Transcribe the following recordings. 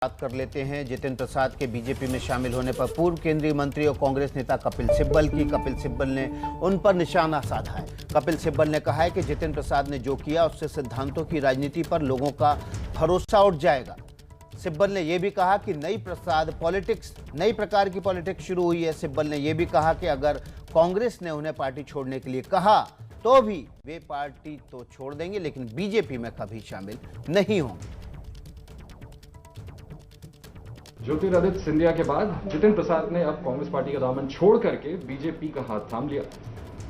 बात कर लेते हैं जितिन प्रसाद के बीजेपी में शामिल होने पर पूर्व केंद्रीय मंत्री और कांग्रेस नेता कपिल सिब्बल की। कपिल सिब्बल ने उन पर निशाना साधा है। कपिल सिब्बल ने कहा है कि जितिन प्रसाद ने जो किया उससे सिद्धांतों की राजनीति पर लोगों का भरोसा उठ जाएगा। सिब्बल ने यह भी कहा कि नई प्रकार की पॉलिटिक्स शुरू हुई है। सिब्बल ने यह भी कहा कि अगर कांग्रेस ने उन्हें पार्टी छोड़ने के लिए कहा तो भी वे पार्टी तो छोड़ देंगे, लेकिन बीजेपी में कभी शामिल नहीं होंगे। ज्योतिरादित्य सिंधिया के बाद जितिन प्रसाद ने अब कांग्रेस पार्टी का दामन छोड़ करके बीजेपी का हाथ थाम लिया।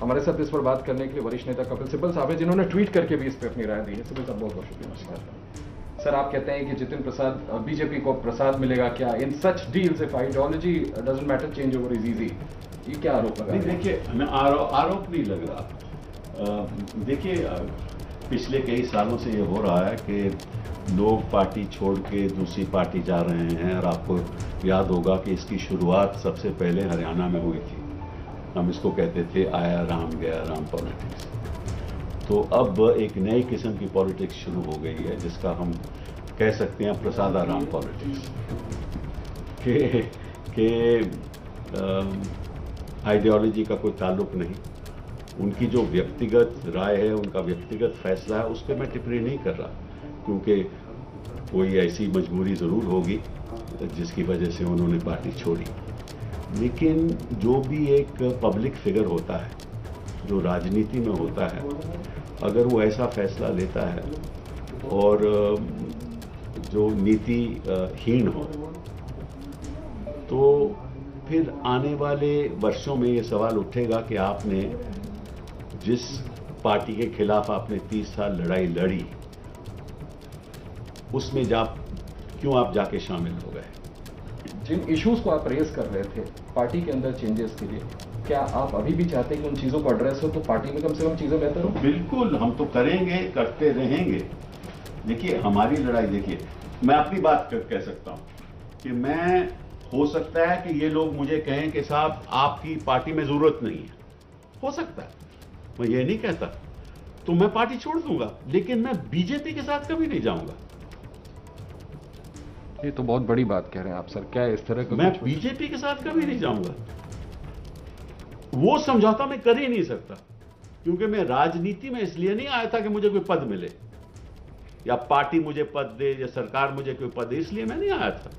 हमारे साथ इस पर बात करने के लिए वरिष्ठ नेता कपिल सिब्बल साहब हैं, जिन्होंने ट्वीट करके भी इस पर अपनी राय दी है। सिब्बल साहब बहुत बहुत शुक्रिया। नमस्कार सर, आप कहते हैं कि जितिन प्रसाद बीजेपी को प्रसाद मिलेगा क्या? In such deals if ideology doesn't matter, change over is easy, ये क्या आरोप लगा? देखिए, हमें आरोप नहीं लग रहा। देखिए, पिछले कई सालों से ये हो रहा है कि लोग पार्टी छोड़ के दूसरी पार्टी जा रहे हैं, और आपको याद होगा कि इसकी शुरुआत सबसे पहले हरियाणा में हुई थी। हम इसको कहते थे आया राम गया राम पॉलिटिक्स। तो अब एक नई किस्म की पॉलिटिक्स शुरू हो गई है, जिसका हम कह सकते हैं प्रसादाराम पॉलिटिक्स के आइडियोलॉजी का कोई ताल्लुक नहीं। उनकी जो व्यक्तिगत राय है, उनका व्यक्तिगत फैसला है, उस पर मैं टिप्पणी नहीं कर रहा, क्योंकि कोई ऐसी मजबूरी ज़रूर होगी जिसकी वजह से उन्होंने पार्टी छोड़ी। लेकिन जो भी एक पब्लिक फिगर होता है, जो राजनीति में होता है, अगर वो ऐसा फैसला लेता है और जो नीति हीन हो, तो फिर आने वाले वर्षों में ये सवाल उठेगा कि आपने जिस पार्टी के खिलाफ आपने 30 साल लड़ाई लड़ी, उसमें क्यों आप जाके शामिल हो गए? जिन इश्यूज को आप रेज कर रहे थे पार्टी के अंदर चेंजेस के लिए, क्या आप अभी भी चाहते हैं कि उन चीजों को एड्रेस हो तो पार्टी में कम से कम चीजें बेहतर हो? बिल्कुल, हम तो करेंगे, करते रहेंगे। देखिए, हमारी लड़ाई, देखिए, मैं अपनी बात कह सकता हूं कि मैं, हो सकता है कि ये लोग मुझे कहें कि साहब आपकी पार्टी में जरूरत नहीं है, हो सकता है, मैं ये नहीं कहता, तो मैं पार्टी छोड़ दूंगा, लेकिन मैं बीजेपी के साथ कभी नहीं जाऊंगा। ये तो बहुत बड़ी बात कह रहे हैं आप सर। क्या इस तरह का? मैं बीजेपी के साथ कभी नहीं जाऊंगा। वो समझौता मैं कर ही नहीं सकता, क्योंकि मैं राजनीति में इसलिए नहीं आया था कि मुझे कोई पद मिले, या पार्टी मुझे पद दे, या सरकार मुझे कोई पद दे, इसलिए मैं नहीं आया था।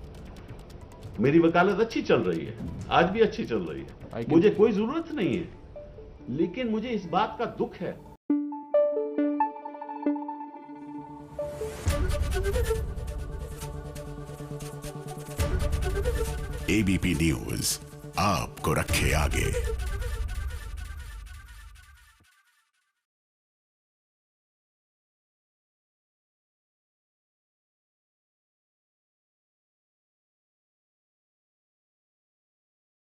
मेरी वकालत अच्छी चल रही है, आज भी अच्छी चल रही है, मुझे कोई जरूरत नहीं है, लेकिन मुझे इस बात का दुख है। एबीपी न्यूज आपको रखे आगे।